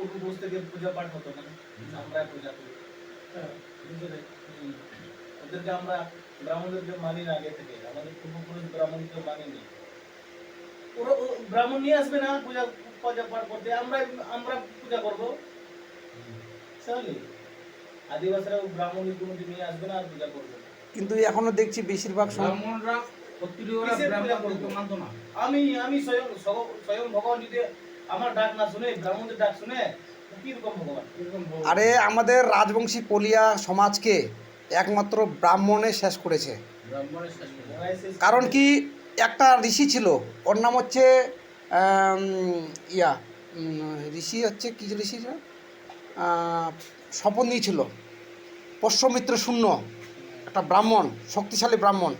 পূর্বপুরুষ থেকে পূজা পাঠ হতো না, আমরা পূজা করি। বুঝলে? ওদেরকে আমরা ব্রাহ্মণদেরকে মানি না আগে থেকে, আমাদের পূর্বপুরুষ ব্রাহ্মণকে মানিনি। ওরা ব্রাহ্মণ নিয়ে আসবে না পূজা পূজা পাঠ করতে, আমরা পূজা করবো। আদিবাসীরা ব্রাহ্মণ কোনোদিন নিয়ে আসবে না আর পূজা করবে। কিন্তু এখনো দেখছি বেশিরভাগ ব্রাহ্মণরা মানতো না। আমি স্বয়ং ভগবান যদি আমার ডাক না শুনে, ব্রাহ্মণদের ডাক শুনে, কিরকম ভগবান? আরে আমাদের রাজবংশী পলিয়া সমাজকে একমাত্র ব্রাহ্মণে শেষ করেছে। কারণ কি, একটা ঋষি ছিল, ওর নাম হচ্ছে ঋষি হচ্ছে কি ঋষি, শপথ নিয়েছিল পশ্চিমিত্র শূন্য, একটা ব্রাহ্মণ, শক্তিশালী ব্রাহ্মণ।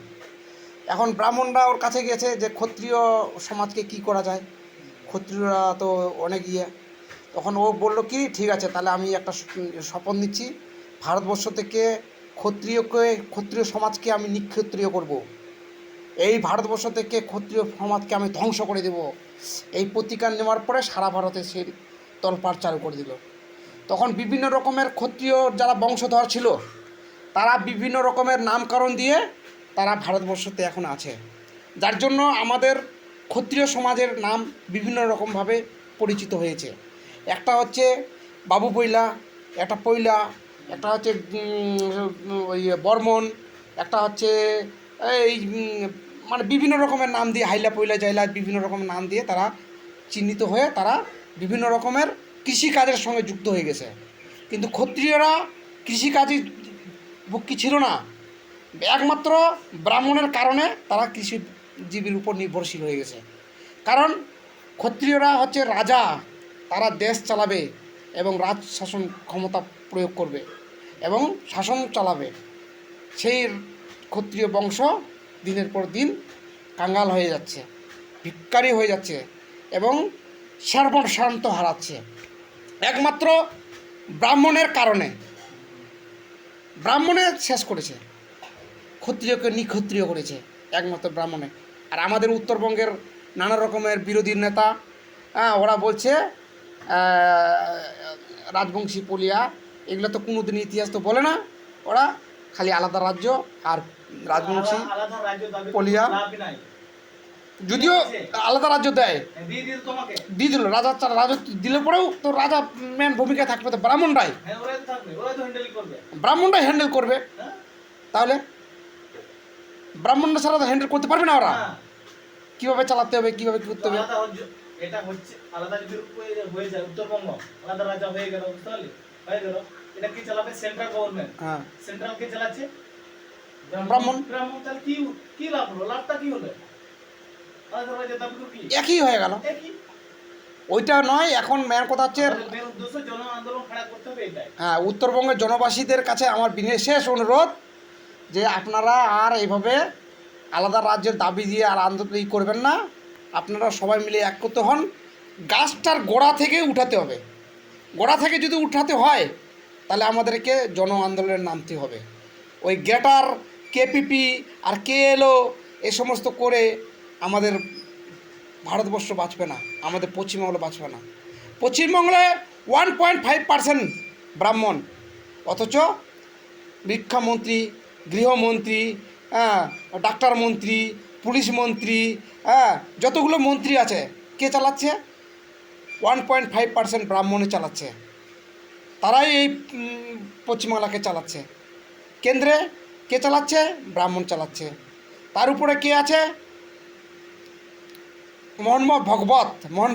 এখন ব্রাহ্মণরা ওর কাছে গেছে যে ক্ষত্রিয় সমাজকে কি করা যায়, ক্ষত্রিয়রা তো অনেক তখন ও বলল কি, ঠিক আছে তাহলে আমি একটা শপথ নিচ্ছি, ভারতবর্ষ থেকে ক্ষত্রিয় সমাজকে আমি নিক্ষত্রিয় করব, এই ভারতবর্ষ থেকে ক্ষত্রিয় সমাজকে আমি ধ্বংস করে দেব। এই প্রতিকার নেওয়ার পরে সারা ভারতে সে তলপাড় চালু করে দিল। তখন বিভিন্ন রকমের ক্ষত্রিয় যারা বংশধর ছিল, তারা বিভিন্ন রকমের নামকরণ দিয়ে তারা ভারতবর্ষতে এখন আছে, যার জন্য আমাদের ক্ষত্রিয় সমাজের নাম বিভিন্ন রকমভাবে পরিচিত হয়েছে। একটা হচ্ছে বাবু পৈলা, একটা পৈলা, একটা হচ্ছে ওই বর্মন, একটা হচ্ছে এই মানে বিভিন্ন রকমের নাম দিয়ে, হাইলা পৈলা জাইলা বিভিন্ন রকমের নাম দিয়ে তারা চিহ্নিত হয়ে তারা বিভিন্ন রকমের কৃষিকাজের সঙ্গে যুক্ত হয়ে গেছে। কিন্তু ক্ষত্রিয়রা কৃষিকাজই ভুক্তি ছিল না, একমাত্র ব্রাহ্মণের কারণে তারা কৃষিজীবীর উপর নির্ভরশীল হয়ে গেছে। কারণ ক্ষত্রিয়রা হচ্ছে রাজা, তারা দেশ চালাবে এবং রাজ শাসন ক্ষমতা প্রয়োগ করবে এবং শাসন চালাবে। সেই ক্ষত্রিয় বংশ দিনের পর দিন কাঙ্গাল হয়ে যাচ্ছে, ভিক্ষারি হয়ে যাচ্ছে এবং সর্বশান্ত হারাচ্ছে একমাত্র ব্রাহ্মণের কারণে। ব্রাহ্মণে শেষ করেছে, ক্ষত্রিয়কে নিক্ষত্রিয় করেছে একমাত্র ব্রাহ্মণে। আর আমাদের উত্তরবঙ্গের নানা রকমের বিরোধী নেতা, ওরা বলছে রাজবংশী পলিয়া, এগুলো তো কোনোদিন ইতিহাস তো বলে না, ওরা খালি আলাদা রাজ্য আর রাজবংশী পলিয়া, যদিও আলাদা রাজ্য দেয়, দিয়ে দিল রাজা, রাজত্ব দিলে পরেও তো রাজা মেন ভূমিকায় থাকবে তো ব্রাহ্মণরাই হ্যান্ডেল করবে। তাহলে ব্রাহ্মণরা ছাড়া তো হ্যান্ডেল করতে পারবে না ওরা, কিভাবে চালাতে হবে, কিভাবে কি করতে হবে। এটা হচ্ছে আলাদা যদি হয়ে যায়, উত্তরবঙ্গ আলাদা রাজা হয়ে গেল, বুঝতে পারলি, হয়ে গেল, এটা কি চালাবে? Central government. হ্যাঁ, সেন্ট্রাল কে চালাচ্ছে? ব্রাহ্মণ। তাহলে কি লাভ হলো? লাভটা কি হলো? আলাদা রাজা দাবি কি একই হয়ে গেল, ওইটা নয়। এখন মেন কথা হচ্ছে জন আন্দোলন খাড়া করতে হবে এটাই। হ্যাঁ, উত্তরবঙ্গের জনবাসীদের কাছে আমার বিশেষ অনুরোধ যে আপনারা আর এইভাবে আলাদা রাজ্যের দাবি দিয়ে আর আন্দোলন করবেন না, আপনারা সবাই মিলে এক করতে হন। গাছটার গোড়া থেকে উঠাতে হবে, গোড়া থেকে যদি উঠাতে হয় তাহলে আমাদেরকে জন আন্দোলনে নামতে হবে। ওই গ্রেটার কেপিপি আর কেএলও এ সমস্ত করে আমাদের ভারতবর্ষ বাঁচবে না, আমাদের পশ্চিমবঙ্গ বাঁচবে না। পশ্চিমবঙ্গে 1.5% ব্রাহ্মণ, অথচ শিক্ষামন্ত্রী, গৃহমন্ত্রী, ডাক্তার মন্ত্রী, পুলিশ মন্ত্রী, যতগুলো মন্ত্রী আছে কে চালাচ্ছে? 1.5% ব্রাহ্মণে চালাচ্ছে, তারাই এই পশ্চিমবাংলাকে চালাচ্ছে। কেন্দ্রে কে চালাচ্ছে? ব্রাহ্মণ চালাচ্ছে। তার উপরে কে আছে? মোহন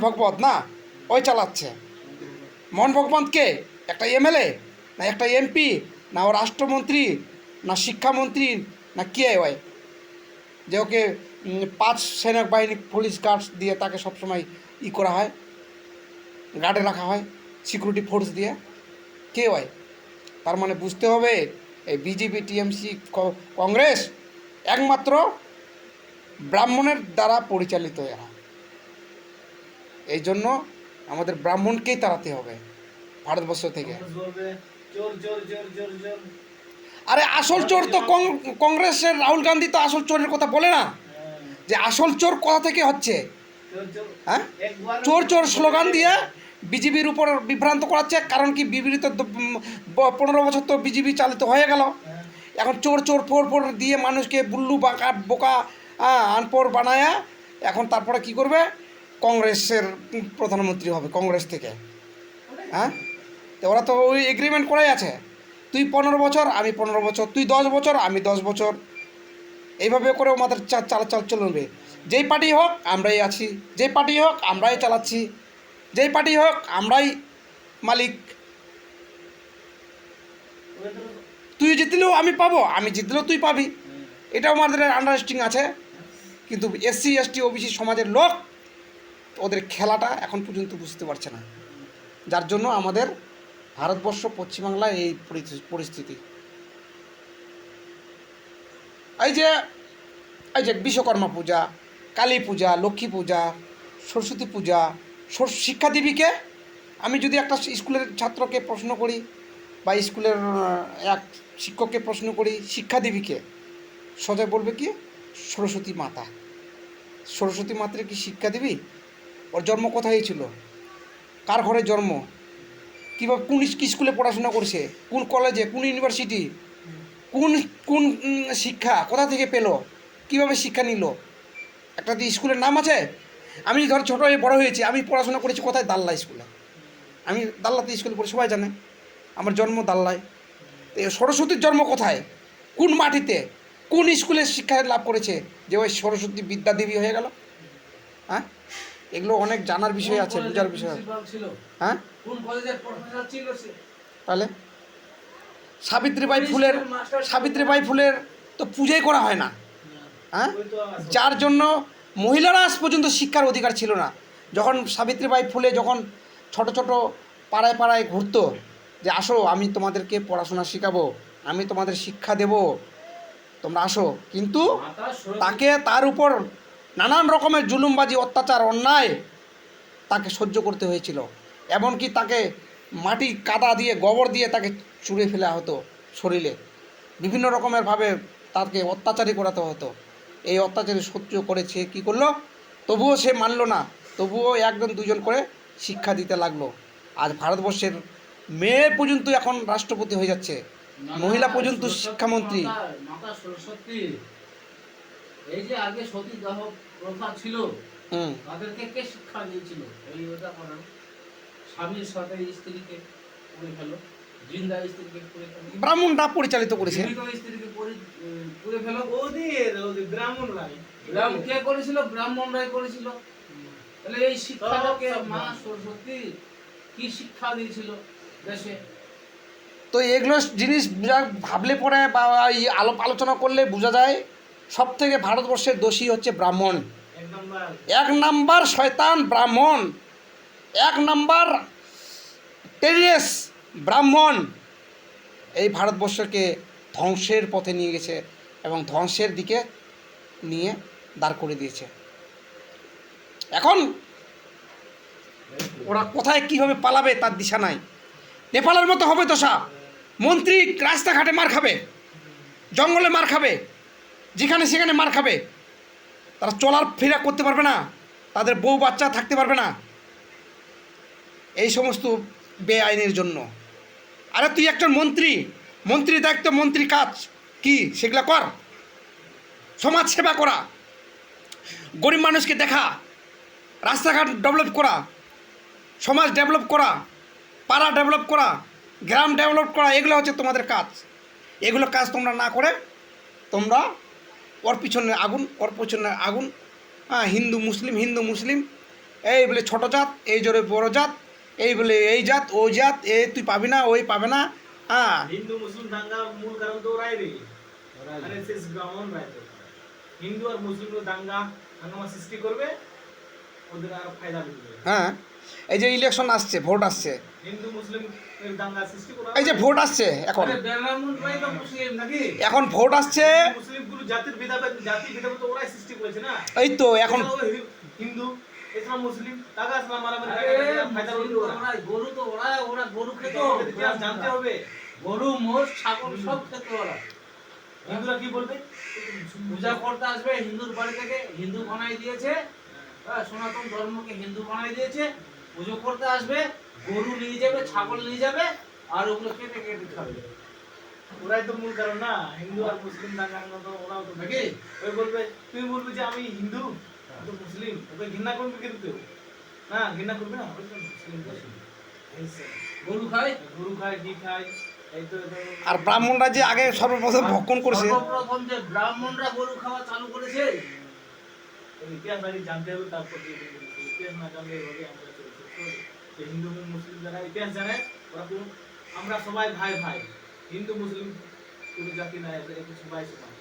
ভগবত না, ওই চালাচ্ছে। মোহন ভগবত কে? একটা এমএলএ না একটা এমপি না ও রাষ্ট্রমন্ত্রী না শিক্ষামন্ত্রী না কে হয়, যে ওকে 5 সৈনিক বাহিনী পুলিশ গার্ড দিয়ে তাকে সবসময় করা হয়, গার্ডে রাখা হয়, সিকিউরিটি ফোর্স দিয়ে, কে হয়? তার মানে বুঝতে হবে এই বিজেপি, টিএমসি, কংগ্রেস একমাত্র ব্রাহ্মণের দ্বারা পরিচালিত এরা। এই জন্য আমাদের ব্রাহ্মণকেই তাড়াতে হবে ভারতবর্ষ থেকে। আরে আসল চোর তো কংগ্রেসের রাহুল গান্ধী তো আসল চোরের কথা বলে না, যে আসল চোর কোথা থেকে হচ্ছে। হ্যাঁ, চোর চোর স্লোগান দিয়ে বিজেপির উপর বিভ্রান্ত করাচ্ছে। কারণ কি, বিজেপি তো 15 বছর তো বিজেপি চালিত হয়ে গেল। হ্যাঁ। এখন চোর চোর ফোর ফোর দিয়ে মানুষকে বুল্লু বাঁকা বোকা আনপড় বানায়া এখন তারপরে কি করবে, কংগ্রেসের প্রধানমন্ত্রী হবে কংগ্রেস থেকে। হ্যাঁ, তো ওরা তো ওই এগ্রিমেন্ট করাই আছে, তুই 15 বছর আমি 15 বছর, তুই 10 বছর আমি 10 বছর, এইভাবে করে আমাদের চাল চলবে। যেই পার্টি হোক আমরাই আছি, যেই পার্টি হোক আমরাই চালাচ্ছি, যেই পার্টি হোক আমরাই মালিক। তুই জিতলেও আমি পাবো, আমি জিতলেও তুই পাবি, এটা আমাদের আন্ডারস্ট্যান্ডিং আছে। কিন্তু SC ST OBC সমাজের লোক ওদের খেলাটা এখন পর্যন্ত বুঝতে পারছে না, যার জন্য আমাদের ভারতবর্ষ পশ্চিমবাংলায় এই পরিস্থিতি। এই যে বিশ্বকর্মা পূজা, কালী পূজা, লক্ষ্মী পূজা, সরস্বতী পূজা, শিক্ষাদেবীকে আমি যদি একটা স্কুলের ছাত্রকে প্রশ্ন করি বা স্কুলের এক শিক্ষককে প্রশ্ন করি শিক্ষাদেবীকে, সোজা বলবে কি সরস্বতী মাতা। সরস্বতী মাতার কি শিক্ষা দেবী? ওর জন্ম কোথায় ছিল, কার ঘরে জন্ম, কীভাবে কোন স্কুলে পড়াশোনা করছে, কোন কলেজে, কোন ইউনিভার্সিটি, কোন কোন শিক্ষা কোথা থেকে পেলো, কীভাবে শিক্ষা নিল, একটা দিয়ে স্কুলের নাম আছে? আমি ধর ছোটো হয়ে বড়ো হয়েছি, আমি পড়াশোনা করেছি কোথায়? দাল্লা স্কুলে। আমি দাল্লাতে স্কুলে পড়ি, সবাই জানে আমার জন্ম দাল্লায়। তো সরস্বতীর জন্ম কোথায়, কোন মাটিতে, কোন স্কুলে শিক্ষা লাভ করেছে যে ওই সরস্বতী বিদ্যা দেবী হয়ে গেল? হ্যাঁ, এগুলো অনেক জানার বিষয় আছে, বোঝার বিষয় আছে। হ্যাঁ, তাহলে সাবিত্রীবাই ফুলের তো পূজাই করা হয় না। হ্যাঁ, যার জন্য মহিলারা আজ পর্যন্ত শিক্ষার অধিকার ছিল না। যখন সাবিত্রীবাই ফুলে যখন ছোট ছোট পাড়ায় পাড়ায় ঘুরতো যে আসো আমি তোমাদেরকে পড়াশোনা শেখাবো, আমি তোমাদের শিক্ষা দেব, তোমরা আসো, কিন্তু তাকে তার উপর নানান রকমের জুলুমবাজি, অত্যাচার, অন্যায় তাকে সহ্য করতে হয়েছিল। এমনকি তাকে মাটি কাদা দিয়ে, গোবর দিয়ে তাকে চুড়ে ফেলা হতো শরীরে, বিভিন্ন রকমেরভাবে তাকে অত্যাচারই করাতে হতো। এই অত্যাচারে সহ্য করেছে, কী করলো, তবুও সে মানলো না, তবুও একজন দুজন করে শিক্ষা দিতে লাগলো। আজ ভারতবর্ষের মেয়ে পর্যন্ত এখন রাষ্ট্রপতি হয়ে যাচ্ছে, মহিলা পর্যন্ত শিক্ষামন্ত্রী। মাতা সরস্বতী এই যে আগে সতীদাহ প্রথা ছিল, তাদেরকে কে শিক্ষা দিয়েছিল? এই ওটা করেন, স্বামীর সাথে স্ত্রীকে করে ফেলো, জিন্দা স্ত্রীকে করে ফেলো, ব্রাহ্মণরা পরিচালিত করেছে, স্ত্রীকে করে ফেলো। ব্রাহ্মণরাই কে করেছিল? ব্রাহ্মণরাই করেছিল। তাহলে এই শিক্ষাটাকে মা সরস্বতী কি শিক্ষা দিয়েছিল দেশে? তো এগুলো জিনিস ভাবলে পরে বা আলোচনা করলে বোঝা যায় সব থেকে ভারতবর্ষের দোষী হচ্ছে ব্রাহ্মণ। 1 নাম্বার শয়তান ব্রাহ্মণ, 1 নাম্বার টেরিয়াস ব্রাহ্মণ এই ভারতবর্ষকে ধ্বংসের পথে নিয়ে গেছে এবং ধ্বংসের দিকে নিয়ে দাঁড় করে দিয়েছে। এখন ওরা কোথায় কীভাবে পালাবে তার দিশা নাই। নেপালের মতো হবে দশা, মন্ত্রী রাস্তাঘাটে মার খাবে, জঙ্গলে মার খাবে, যেখানে সেখানে মার খাবে, তারা চলার ফেরা করতে পারবে না, তাদের বউ বাচ্চা থাকতে পারবে না, এই সমস্ত বেআইনের জন্য। আরে তুই একজন মন্ত্রী, মন্ত্রীর দায়িত্ব, মন্ত্রী কাজ কি সেগুলো কর, সমাজ সেবা করা, গরিব মানুষকে দেখা, রাস্তাঘাট ডেভেলপ করা, সমাজ ডেভেলপ করা, পাড়া ডেভেলপ করা, গ্রাম ডেভেলপ করা, এগুলো হচ্ছে তোমাদের কাজ। এগুলো কাজ তোমরা না করে তোমরা ওর পিছনে আগুন, ওর পিছনে আগুন, হ্যাঁ, হিন্দু মুসলিম, এই বলে ছোটো জাত, এই জোরে বড় জাত, এই বলে এই জাত ওই জাত, এ তুই পাবি না, ওই পাবে না। হ্যাঁ, হিন্দু মুসলিম দাঙ্গার মূল কারণ তো ওরাই রে, আরএসএস ব্রাহ্মণরাই তো। হিন্দু আর মুসলিম দাঙ্গা হাঙ্গামা সৃষ্টি করবে, ওদের আর ফায়দা মিলবে। হ্যাঁ, এই যে ইলেকশন আসছে, ভোট আসছে, হিন্দু মুসলিম দাঙ্গা সৃষ্টি করা, এই যে ভোট আসছে এখন, ব্রাহ্মণরাই তো মুসলিম নাকি? এখন ভোট আসছে, মুসলিমগুলো জাতির ভেদাভেদ, জাতি ভেদাভেদ তো ওরাই সৃষ্টি করেছে না। এই তো এখন হিন্দু এছাড়া মুসলিম টাকা আসলাম মারামারি ফায়দা মিলবে ওরা। গরু তো ওরা গরু খেত, ইতিহাস জানতে হবে। গরু মোষ ছাগল সব খেত ওরা। হিন্দুরা কি বলবে? পূজা করতে আসবে হিন্দুর বাড়ি থেকে, হিন্দু বানাই দিয়েছে, সনাতন ধর্মকে হিন্দু বানাই দিয়েছে, পুজো করতে আসবে, গরু নিয়ে যাবে, ছাগল নিয়ে যাবে, আর ওগুলো কেটে কেটে খাবে। ওরাই তো মূল কারণ না, হিন্দু আর মুসলিম দাঙ্গা তো ওরাও তো নাকি? ওই বলবে, তুমি বলবে যে আমি হিন্দু আমি তো মুসলিম, ওকে ঘৃণা করবে কিন্তু না, ঘৃণা করবে না, ওই তো মুসলিম এই সে। গরু খায়। গরু খায়, ঘি খায়, এই তো আর ব্রাহ্মণরা যে আগে সর্বপ্রথম ভক্ষণ করেছে, সর্বপ্রথম যে ব্রাহ্মণরা গরু খাওয়া চালু করেছে, ইতিহাস আগে জানতে হবে, তারপর দিয়ে ইতিহাস না জানলে এভাবে আমরা চলছে। যে হিন্দু এবং মুসলিম যারা ইতিহাস জানে ওরা আমরা সবাই ভাই ভাই, হিন্দু মুসলিম কোনো জাতি নাই, এটা সবাই সমান।